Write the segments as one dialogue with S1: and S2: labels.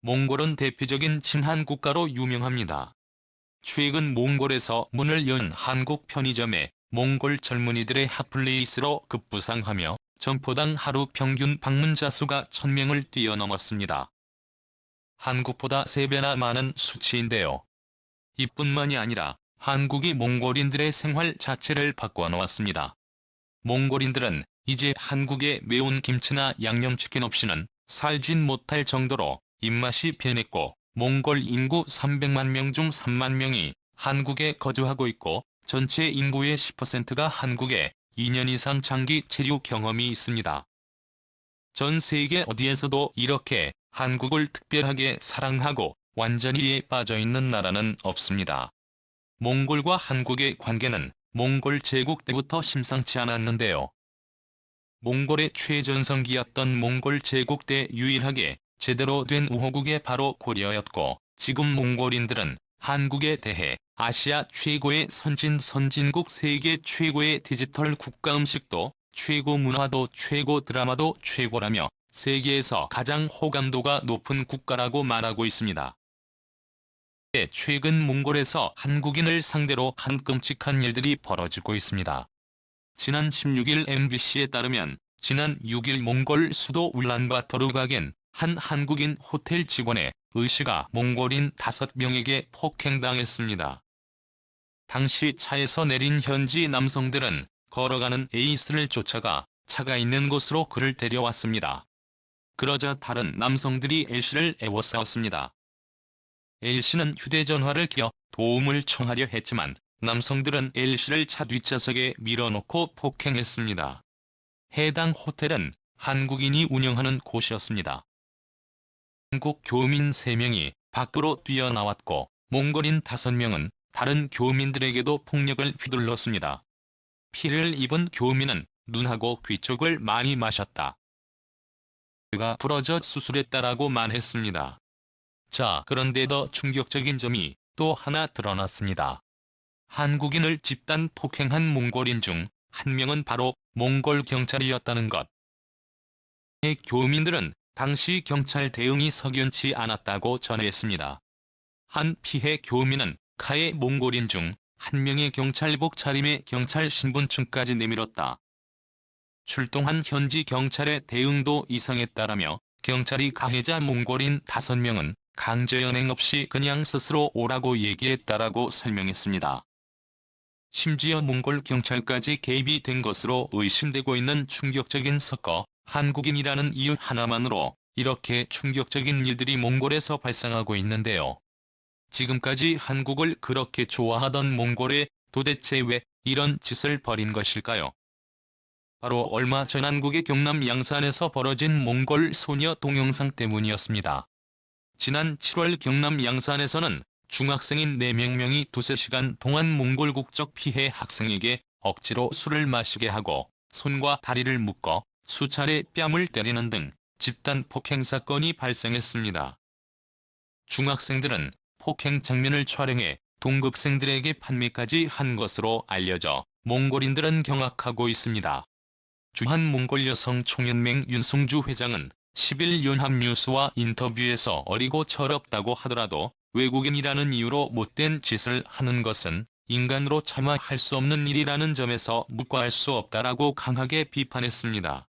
S1: 몽골은 대표적인 친한 국가로 유명합니다. 최근 몽골에서 문을 연 한국 편의점에 몽골 젊은이들의 핫플레이스로 급부상하며 점포당 하루 평균 방문자 수가 1000명을 뛰어넘었습니다. 한국보다 3배나 많은 수치인데요. 이뿐만이 아니라 한국이 몽골인들의 생활 자체를 바꿔놓았습니다. 몽골인들은 이제 한국의 매운 김치나 양념치킨 없이는 살진 못할 정도로 입맛이 변했고, 몽골 인구 300만 명 중 3만 명이 한국에 거주하고 있고, 전체 인구의 10%가 한국에 2년 이상 장기 체류 경험이 있습니다. 전 세계 어디에서도 이렇게 한국을 특별하게 사랑하고 완전히 빠져있는 나라는 없습니다. 몽골과 한국의 관계는 몽골 제국 때부터 심상치 않았는데요. 몽골의 최전성기였던 몽골 제국 때 유일하게 제대로 된 우호국이 바로 고려였고, 지금 몽골인들은 한국에 대해 아시아 최고의 선진국, 세계 최고의 디지털 국가, 음식도 최고, 문화도 최고, 드라마도 최고라며 세계에서 가장 호감도가 높은 국가라고 말하고 있습니다. 최근 몽골에서 한국인을 상대로 한 끔찍한 일들이 벌어지고 있습니다. 지난 16일 MBC에 따르면 지난 6일 몽골 수도 울란바토르각엔 한 한국인 호텔 직원의 의씨가 몽골인 5명에게 폭행당했습니다. 당시 차에서 내린 현지 남성들은 걸어가는 A씨를 쫓아가 차가 있는 곳으로 그를 데려왔습니다. 그러자 다른 남성들이 A씨를 애워싸었습니다. A씨는 휴대전화를 켜 도움을 청하려 했지만 남성들은 A씨를 차 뒷좌석에 밀어넣고 폭행했습니다. 해당 호텔은 한국인이 운영하는 곳이었습니다. 한국 교민 3명이 밖으로 뛰어나왔고, 몽골인 5명은 다른 교민들에게도 폭력을 휘둘렀습니다. 피해를 입은 교민은 눈하고 귀 쪽을 많이 마셨다. 가 부러져 수술했다라고 말했습니다. 자, 그런데 더 충격적인 점이 또 하나 드러났습니다. 한국인을 집단 폭행한 몽골인 중 1명은 바로 몽골 경찰이었다는 것. 교민들은 당시 경찰 대응이 석연치 않았다고 전했습니다. 한 피해 교민은 카의 몽골인 중 1명의 경찰복 차림에 경찰 신분증까지 내밀었다. 출동한 현지 경찰의 대응도 이상했다라며 경찰이 가해자 몽골인 5명은 강제연행 없이 그냥 스스로 오라고 얘기했다라고 설명했습니다. 심지어 몽골 경찰까지 개입이 된 것으로 의심되고 있는 충격적인 사건, 한국인이라는 이유 하나만으로 이렇게 충격적인 일들이 몽골에서 발생하고 있는데요. 지금까지 한국을 그렇게 좋아하던 몽골에 도대체 왜 이런 짓을 벌인 것일까요? 바로 얼마 전 한국의 경남 양산에서 벌어진 몽골 소녀 동영상 때문이었습니다. 지난 7월 경남 양산에서는 중학생인 4명이 2~3시간 동안 몽골 국적 피해 학생에게 억지로 술을 마시게 하고 손과 다리를 묶어 수차례 뺨을 때리는 등 집단 폭행 사건이 발생했습니다. 중학생들은 폭행 장면을 촬영해 동급생들에게 판매까지 한 것으로 알려져 몽골인들은 경악하고 있습니다. 주한 몽골 여성 총연맹 윤승주 회장은 10일 연합뉴스와 인터뷰에서 어리고 철없다고 하더라도 외국인이라는 이유로 못된 짓을 하는 것은 인간으로 차마 할 수 없는 일이라는 점에서 묵과할 수 없다라고 강하게 비판했습니다.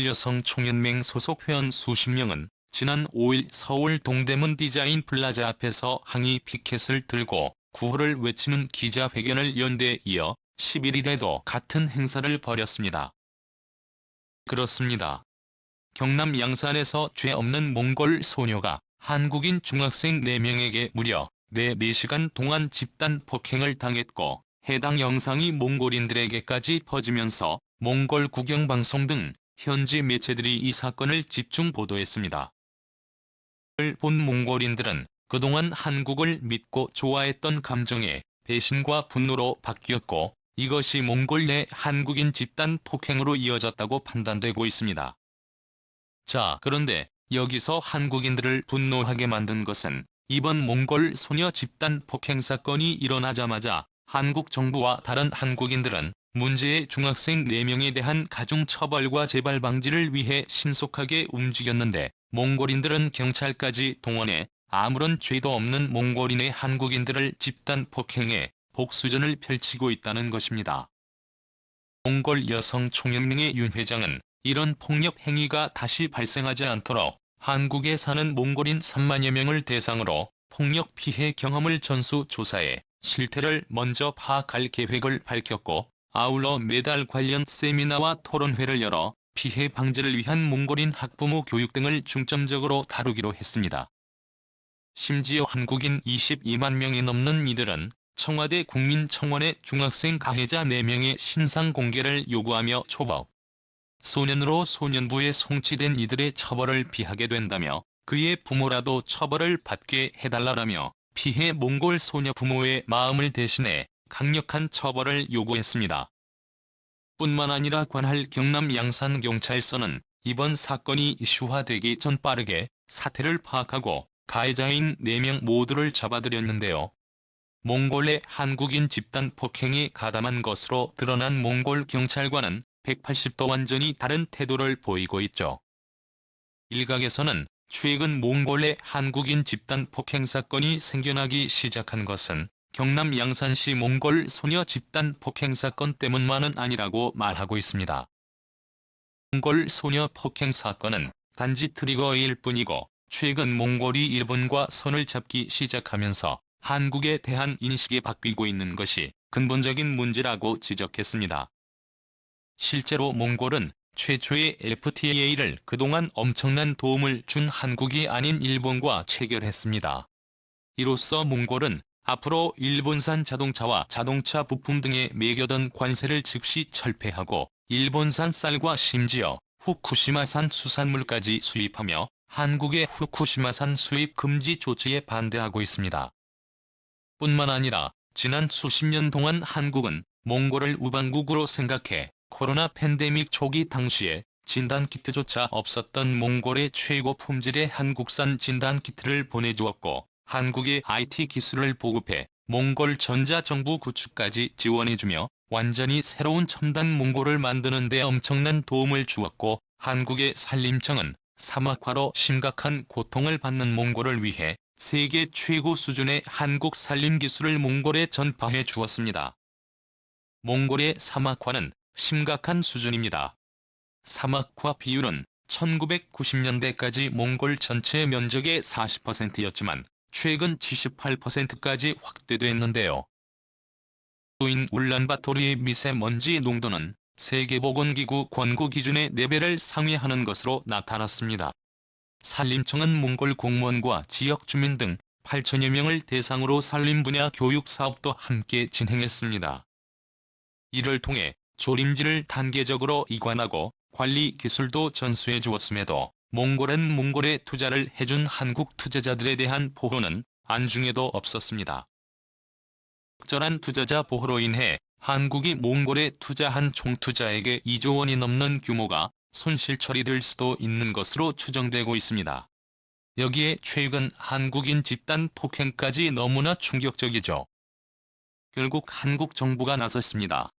S1: 여성 총연맹 소속 회원 수십 명은 지난 5일 서울 동대문 디자인 플라자 앞에서 항의 피켓을 들고 구호를 외치는 기자회견을 연 데 이어 11일에도 같은 행사를 벌였습니다. 그렇습니다. 경남 양산에서 죄 없는 몽골 소녀가 한국인 중학생 4명에게 무려 4시간 동안 집단 폭행을 당했고, 해당 영상이 몽골인들에게까지 퍼지면서 몽골 국영방송 등 현지 매체들이 이 사건을 집중 보도했습니다. 이를 본 몽골인들은 그동안 한국을 믿고 좋아했던 감정에 배신과 분노로 바뀌었고, 이것이 몽골 내 한국인 집단 폭행으로 이어졌다고 판단되고 있습니다. 자, 그런데 여기서 한국인들을 분노하게 만든 것은 이번 몽골 소녀 집단 폭행 사건이 일어나자마자 한국 정부와 다른 한국인들은 문제의 중학생 4명에 대한 가중처벌과 재발 방지를 위해 신속하게 움직였는데 몽골인들은 경찰까지 동원해 아무런 죄도 없는 몽골인의 한국인들을 집단 폭행해 복수전을 펼치고 있다는 것입니다. 몽골 여성총연맹의 윤 회장은 이런 폭력 행위가 다시 발생하지 않도록 한국에 사는 몽골인 3만여 명을 대상으로 폭력 피해 경험을 전수조사해 실태를 먼저 파악할 계획을 밝혔고, 아울러 매달 관련 세미나와 토론회를 열어 피해 방지를 위한 몽골인 학부모 교육 등을 중점적으로 다루기로 했습니다. 심지어 한국인 22만 명이 넘는 이들은 청와대 국민청원에 중학생 가해자 4명의 신상 공개를 요구하며 초법 소년으로 소년부에 송치된 이들의 처벌을 피하게 된다며 그의 부모라도 처벌을 받게 해달라라며 피해 몽골 소녀 부모의 마음을 대신해 강력한 처벌을 요구했습니다. 뿐만 아니라 관할 경남 양산경찰서는 이번 사건이 이슈화되기 전 빠르게 사태를 파악하고 가해자인 4명 모두를 잡아들였는데요. 몽골의 한국인 집단 폭행이 가담한 것으로 드러난 몽골 경찰관은 180도 완전히 다른 태도를 보이고 있죠. 일각에서는 최근 몽골의 한국인 집단 폭행 사건이 생겨나기 시작한 것은 경남 양산시 몽골 소녀 집단 폭행 사건 때문만은 아니라고 말하고 있습니다. 몽골 소녀 폭행 사건은 단지 트리거일 뿐이고, 최근 몽골이 일본과 손을 잡기 시작하면서 한국에 대한 인식이 바뀌고 있는 것이 근본적인 문제라고 지적했습니다. 실제로 몽골은 최초의 FTA를 그동안 엄청난 도움을 준 한국이 아닌 일본과 체결했습니다. 이로써 몽골은 앞으로 일본산 자동차와 자동차 부품 등에 매겨던 관세를 즉시 철폐하고 일본산 쌀과 심지어 후쿠시마산 수산물까지 수입하며 한국의 후쿠시마산 수입 금지 조치에 반대하고 있습니다. 뿐만 아니라 지난 수십 년 동안 한국은 몽골을 우방국으로 생각해 코로나 팬데믹 초기 당시에 진단키트조차 없었던 몽골의 최고 품질의 한국산 진단키트를 보내주었고, 한국의 IT 기술을 보급해 몽골 전자정부 구축까지 지원해주며 완전히 새로운 첨단 몽골을 만드는 데 엄청난 도움을 주었고, 한국의 산림청은 사막화로 심각한 고통을 받는 몽골을 위해 세계 최고 수준의 한국 산림 기술을 몽골에 전파해 주었습니다. 몽골의 사막화는 심각한 수준입니다. 사막화 비율은 1990년대까지 몽골 전체 면적의 40%였지만 최근 78%까지 확대됐는데요. 또인 울란바토르의 미세먼지 농도는 세계보건기구 권고 기준의 4배를 상회하는 것으로 나타났습니다. 산림청은 몽골 공무원과 지역 주민 등 8천여 명을 대상으로 산림 분야 교육 사업도 함께 진행했습니다. 이를 통해 조림지를 단계적으로 이관하고 관리 기술도 전수해 주었음에도 몽골은 몽골에 투자를 해준 한국 투자자들에 대한 보호는 안중에도 없었습니다. 적절한 투자자 보호로 인해 한국이 몽골에 투자한 총투자액의 2조 원이 넘는 규모가 손실 처리될 수도 있는 것으로 추정되고 있습니다. 여기에 최근 한국인 집단 폭행까지 너무나 충격적이죠. 결국 한국 정부가 나섰습니다.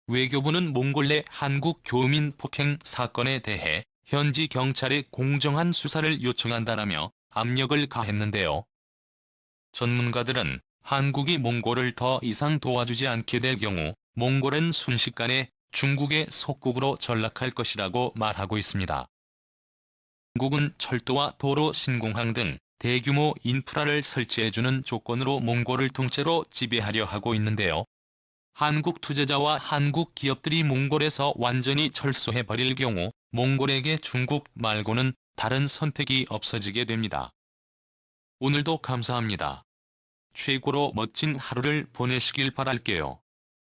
S1: 외교부는 몽골 내 한국 교민 폭행 사건에 대해 현지 경찰에 공정한 수사를 요청한다라며 압력을 가했는데요. 전문가들은 한국이 몽골을 더 이상 도와주지 않게 될 경우 몽골은 순식간에 중국의 속국으로 전락할 것이라고 말하고 있습니다. 한국은 철도와 도로 신공항 등 대규모 인프라를 설치해주는 조건으로 몽골을 통째로 지배하려 하고 있는데요. 한국 투자자와 한국 기업들이 몽골에서 완전히 철수해버릴 경우 몽골에게 중국 말고는 다른 선택이 없어지게 됩니다. 오늘도 감사합니다. 최고로 멋진 하루를 보내시길 바랄게요.